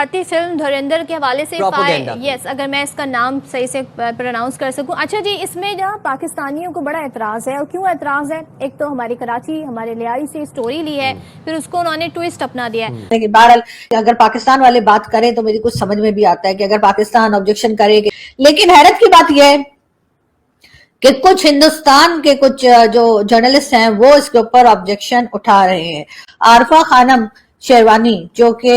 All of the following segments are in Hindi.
भारतीय फिल्म धुरंधर के हवाले से यस, अगर मैं इसका नाम सही से प्रोनाउंस कर सकूं। अच्छा जी, इसमें जहाँ पाकिस्तानियों को बड़ा एतराज है, और क्यों एतराज है? एक तो हमारी कराची, हमारे लियारी से स्टोरी ली है, फिर उसको उन्होंने ट्विस्ट अपना दिया है। बहरहाल अगर पाकिस्तान वाले बात करें तो मुझे कुछ समझ में भी आता है कि अगर पाकिस्तान ऑब्जेक्शन करे, लेकिन हैरत की बात यह है कि कुछ हिंदुस्तान के कुछ जो जर्नलिस्ट हैं वो इसके ऊपर ऑब्जेक्शन उठा रहे हैं। आरफा खानम शेरवानी जो कि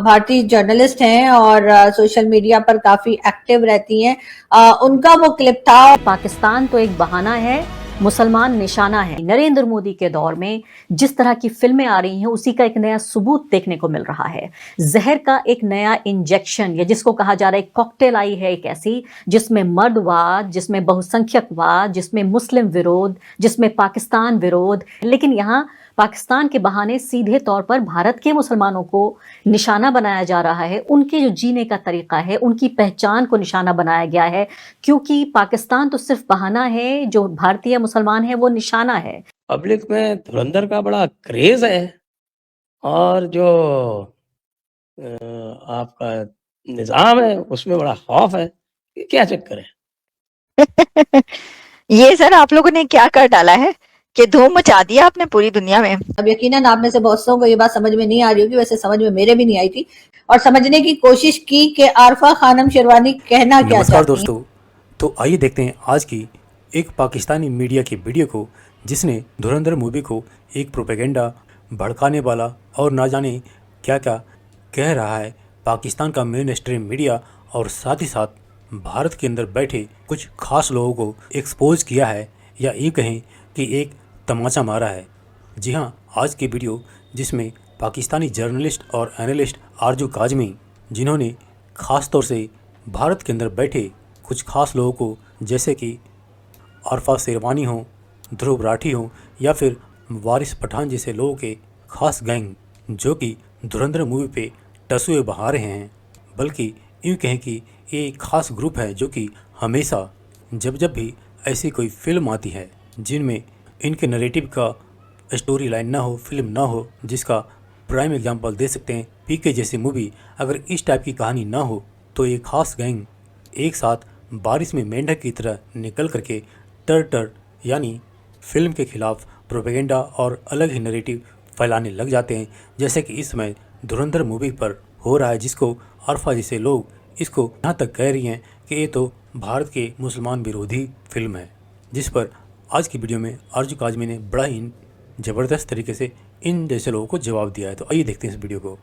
भारतीय जर्नलिस्ट हैं और सोशल मीडिया पर काफी एक्टिव रहती हैं, उनका वो क्लिप था। पाकिस्तान तो एक बहाना है, मुसलमान निशाना है। नरेंद्र मोदी के दौर में जिस तरह की फिल्में आ रही हैं उसी का एक नया सबूत देखने को मिल रहा है। जहर का एक नया इंजेक्शन, या जिसको कहा जा रहा है कॉकटेल आई है, एक ऐसी जिसमें मर्दवाद, जिसमें बहुसंख्यकवाद, जिसमें मुस्लिम विरोध, जिसमें पाकिस्तान विरोध। लेकिन यहाँ पाकिस्तान के बहाने सीधे तौर पर भारत के मुसलमानों को निशाना बनाया जा रहा है। उनके जो जीने का तरीका है, उनकी पहचान को निशाना बनाया गया है, क्योंकि पाकिस्तान तो सिर्फ बहाना है, जो भारतीय मुसलमान है वो निशाना है। पब्लिक में धुरंधर का बड़ा क्रेज है और जो आपका निजाम है उसमें बड़ा खौफ है। क्या चक्कर है? ये सर आप लोगों ने क्या कर डाला है कि धूम मचा दिया आपने पूरी दुनिया में। अब यकीनन आप में से बहुत को ये बात समझ में नहीं आ रही होगी, वैसे समझ में मेरे भी नहीं आई थी, और समझने की कोशिश की कि आरफा खानम शेरवानी कहना क्या चाहती हैं। दोस्तों, तो आइए देखते हैं आज की एक पाकिस्तानी मीडिया की वीडियो को, जिसने धुरंधर मूवी को एक प्रोपेगेंडा, भड़काने वाला और ना जाने क्या क्या कह रहा है पाकिस्तान का मेन स्ट्रीम मीडिया, और साथ ही साथ भारत के अंदर बैठे कुछ खास लोगों को एक्सपोज किया है, या ये कहें कि एक तमाचा मारा है। जी हाँ, आज की वीडियो जिसमें पाकिस्तानी जर्नलिस्ट और एनालिस्ट आरजू काजमी, जिन्होंने ख़ास तौर से भारत के अंदर बैठे कुछ खास लोगों को, जैसे कि आरफा शेरवानी हो, ध्रुव राठी हो, या फिर वारिस पठान जैसे लोगों के खास गैंग, जो कि धुरंधर मूवी पे टसुए बहा रहे हैं। बल्कि यूँ कहें कि ये एक खास ग्रुप है जो कि हमेशा जब भी ऐसी कोई फिल्म आती है जिनमें इनके नरेटिव का स्टोरी लाइन ना हो, फिल्म ना हो, जिसका प्राइम एग्जांपल दे सकते हैं पीके जैसी मूवी, अगर इस टाइप की कहानी ना हो तो ये खास गैंग एक साथ बारिश में मेंढक की तरह निकल करके टर यानी फिल्म के खिलाफ प्रोपेगेंडा और अलग ही नरेटिव फैलाने लग जाते हैं, जैसे कि इस समय धुरंधर मूवी पर हो रहा है, जिसको अरफा जैसे लोग इसको यहाँ तक कह रही हैं कि ये तो भारत के मुसलमान विरोधी फिल्म है, जिस पर आज की वीडियो में आरजू काजमी ने बड़ा ही ज़बरदस्त तरीके से इन जैसे लोगों को जवाब दिया है। तो आइए देखते हैं इस वीडियो को।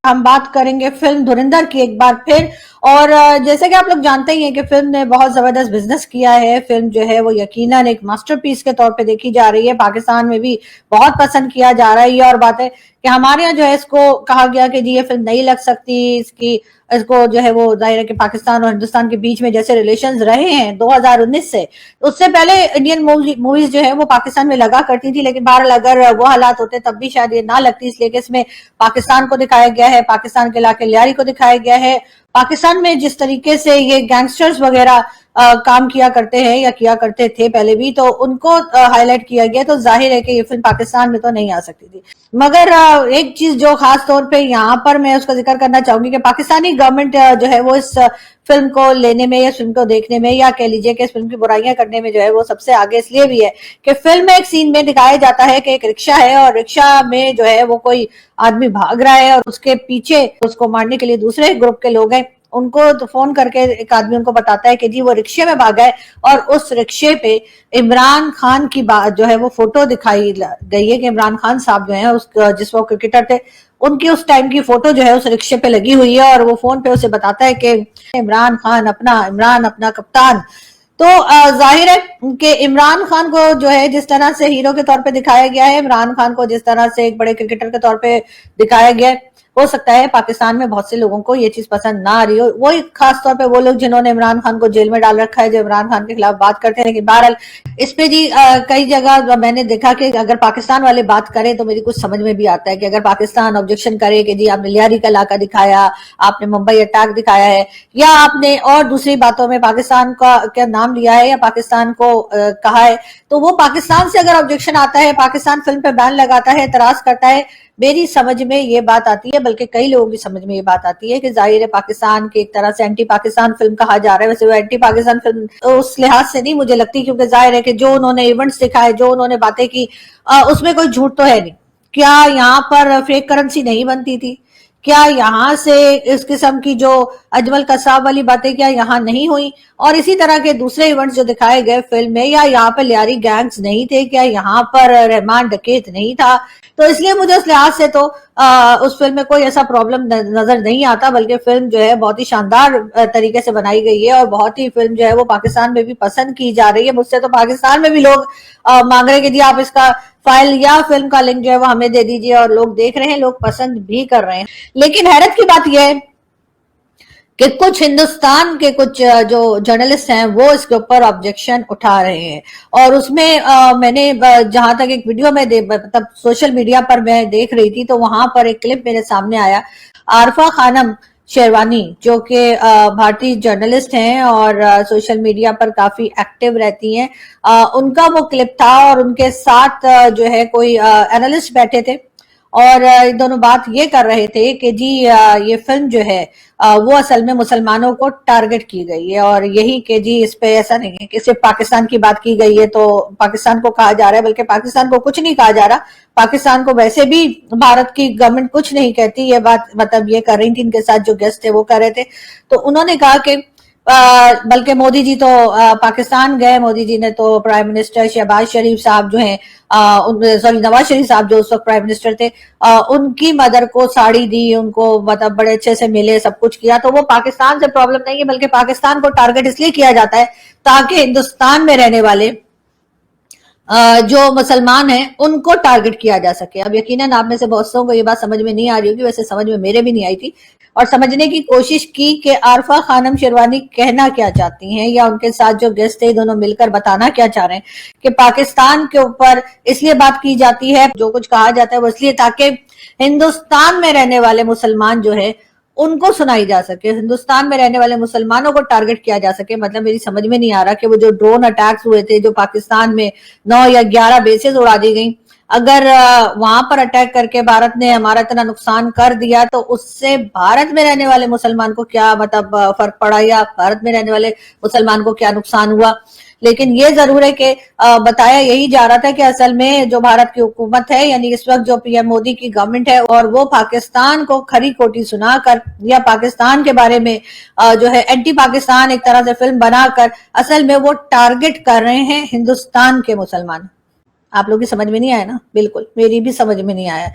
हम बात करेंगे फिल्म धुरंधर की एक बार फिर, और जैसे कि आप लोग जानते ही हैं कि फिल्म ने बहुत जबरदस्त बिजनेस किया है। फिल्म जो है वो यकीनन एक मास्टरपीस के तौर पे देखी जा रही है, पाकिस्तान में भी बहुत पसंद किया जा रहा है। ये और बात है कि हमारे यहाँ जो है इसको कहा गया कि जी ये फिल्म नहीं लग सकती, इसको जो है वो जाहिर है कि पाकिस्तान और हिंदुस्तान के बीच में जैसे रिलेशंस रहे हैं 2019 से, उससे पहले इंडियन मूवीज जो है वो पाकिस्तान में लगा करती थी, लेकिन बहरहाल अगर वो हालात होते तब भी शायद ये ना लगती, इसलिए कि इसमें पाकिस्तान को दिखाया गया है, पाकिस्तान के इलाके लियारी को दिखाया गया है। पाकिस्तान में जिस तरीके से ये गैंगस्टर्स वगैरह काम किया करते हैं या किया करते थे पहले भी, तो उनको हाईलाइट किया गया, तो जाहिर है कि ये फिल्म पाकिस्तान में तो नहीं आ सकती थी। मगर एक चीज जो खास तौर पे यहाँ पर मैं उसका जिक्र करना चाहूंगी कि पाकिस्तानी गवर्नमेंट जो है वो इस फिल्म को लेने में, या इस फिल्म को देखने में, या कह लीजिए कि इस फिल्म की बुराइयां करने में जो है वो सबसे आगे इसलिए भी है कि फिल्म में एक सीन में दिखाया जाता है कि एक रिक्शा है, और रिक्शा में जो है वो कोई आदमी भाग रहा है, और उसके पीछे उसको मारने के लिए दूसरे ग्रुप के लोग हैं। उनको तो फोन करके एक आदमी उनको बताता है कि जी वो रिक्शे में भागा है, और उस रिक्शे पे इमरान खान की बात जो है वो फोटो दिखाई गई है कि इमरान खान साहब जो है उस जिस वो क्रिकेटर थे, उनकी उस टाइम की फोटो जो है उस रिक्शे पे लगी हुई है, और वो फोन पे उसे बताता है कि इमरान अपना कप्तान। तो जाहिर है कि इमरान खान को जो है जिस तरह से हीरो के तौर पे दिखाया गया है, इमरान खान को जिस तरह से एक बड़े क्रिकेटर के तौर पे दिखाया गया है, हो सकता है पाकिस्तान में बहुत से लोगों को ये चीज पसंद ना आ रही हो, वही खास तौर पे वो लोग जिन्होंने इमरान खान को जेल में डाल रखा है, जो इमरान खान के खिलाफ बात करते हैं। लेकिन बहरहाल इस पे जी कई जगह मैंने देखा कि अगर पाकिस्तान वाले बात करें तो मेरी कुछ समझ में भी आता है कि अगर पाकिस्तान ऑब्जेक्शन करे कि जी आपने लियारी का इलाका दिखाया, आपने मुंबई अटैक दिखाया है, या आपने और दूसरी बातों में पाकिस्तान का क्या नाम लिया है या पाकिस्तान को कहा है, तो वो पाकिस्तान से अगर ऑब्जेक्शन आता है, पाकिस्तान फिल्म पे बैन लगाता है, एतराज करता है, मेरी समझ में ये बात आती है, बल्कि कई लोगों की समझ में ये बात आती है कि जाहिर है पाकिस्तान के एक तरह से एंटी पाकिस्तान फिल्म कहा जा रहा है। वैसे वो एंटी पाकिस्तान फिल्म उस लिहाज से नहीं मुझे लगती, क्योंकि जाहिर है कि जो उन्होंने इवेंट्स दिखाए, जो उन्होंने बातें की, उसमें कोई झूठ तो है नहीं। क्या यहाँ पर फेक करेंसी नहीं बनती थी? क्या यहाँ से इस किस्म की जो अजमल कसाब वाली बातें क्या यहाँ नहीं हुई? और इसी तरह के दूसरे इवेंट्स जो दिखाए गए फिल्म में, या यहाँ पर लियारी गैंग्स नहीं थे? क्या यहाँ पर रहमान डकैत नहीं था? तो इसलिए मुझे उस लिहाज से तो उस फिल्म में कोई ऐसा प्रॉब्लम नजर नहीं आता, बल्कि फिल्म जो है बहुत ही शानदार तरीके से बनाई गई है और बहुत ही फिल्म जो है वो पाकिस्तान में भी पसंद की जा रही है। मुझसे तो पाकिस्तान में भी लोग मांग रहे हैं कि जी आप इसका फाइल या फिल्म का लिंक जो है वो हमें दे दीजिए, और लोग देख रहे हैं, लोग पसंद भी कर रहे हैं। लेकिन हैरत की बात यह है कि कुछ हिंदुस्तान के कुछ जो जर्नलिस्ट हैं वो इसके ऊपर ऑब्जेक्शन उठा रहे हैं, और उसमें मैंने जहां तक एक वीडियो में मतलब सोशल मीडिया पर मैं देख रही थी, तो वहां पर एक क्लिप मेरे सामने आया। आरफा खानम शेरवानी जो कि भारतीय जर्नलिस्ट हैं और सोशल मीडिया पर काफी एक्टिव रहती हैं, उनका वो क्लिप था, और उनके साथ जो है कोई एनालिस्ट बैठे थे, और दोनों बात ये कर रहे थे कि जी ये फिल्म जो है वो असल में मुसलमानों को टारगेट की गई है, और यही कि जी इस पे ऐसा नहीं है कि सिर्फ पाकिस्तान की बात की गई है तो पाकिस्तान को कहा जा रहा है, बल्कि पाकिस्तान को कुछ नहीं कहा जा रहा। पाकिस्तान को वैसे भी भारत की गवर्नमेंट कुछ नहीं कहती, ये बात मतलब ये कर रही थी, इनके साथ जो गेस्ट थे वो कर रहे थे। तो उन्होंने कहा कि बल्कि मोदी जी तो पाकिस्तान गए, मोदी जी ने तो प्राइम मिनिस्टर शहबाज शरीफ साहब जो हैं, सॉरी नवाज शरीफ साहब जो उस वक्त प्राइम मिनिस्टर थे, उनकी मदर को साड़ी दी, उनको मतलब बड़े अच्छे से मिले, सब कुछ किया। तो वो पाकिस्तान से प्रॉब्लम नहीं है, बल्कि पाकिस्तान को टारगेट इसलिए किया जाता है ताकि हिंदुस्तान में रहने वाले जो मुसलमान हैं उनको टारगेट किया जा सके। अब यकीनन आप में से बहुत लोगों को ये बात समझ में नहीं आ रही होगी, वैसे समझ में मेरे भी नहीं आई थी, और समझने की कोशिश की कि आरफा खानम शेरवानी कहना क्या चाहती हैं, या उनके साथ जो गेस्ट थे दोनों मिलकर बताना क्या चाह रहे हैं कि पाकिस्तान के ऊपर इसलिए बात की जाती है, जो कुछ कहा जाता है वो इसलिए ताकि हिंदुस्तान में रहने वाले मुसलमान जो है उनको सुनाई जा सके, हिंदुस्तान में रहने वाले मुसलमानों को टारगेट किया जा सके। मतलब मेरी समझ में नहीं आ रहा कि वो जो ड्रोन अटैक्स हुए थे, जो पाकिस्तान में 9 या 11 बेसेस उड़ा दी गई, अगर वहां पर अटैक करके भारत ने हमारा इतना नुकसान कर दिया तो उससे भारत में रहने वाले मुसलमान को क्या मतलब फर्क पड़ा, या भारत में रहने वाले मुसलमान को क्या नुकसान हुआ। लेकिन ये जरूर है कि बताया यही जा रहा था कि असल में जो भारत की हुकूमत है, यानी इस वक्त जो पीएम मोदी की गवर्नमेंट है, और वो पाकिस्तान को खरी खोटी सुनाकर या पाकिस्तान के बारे में जो है एंटी पाकिस्तान एक तरह से फिल्म बनाकर असल में वो टारगेट कर रहे हैं हिंदुस्तान के मुसलमान। आप लोग की समझ में नहीं आया ना? बिल्कुल मेरी भी समझ में नहीं आया।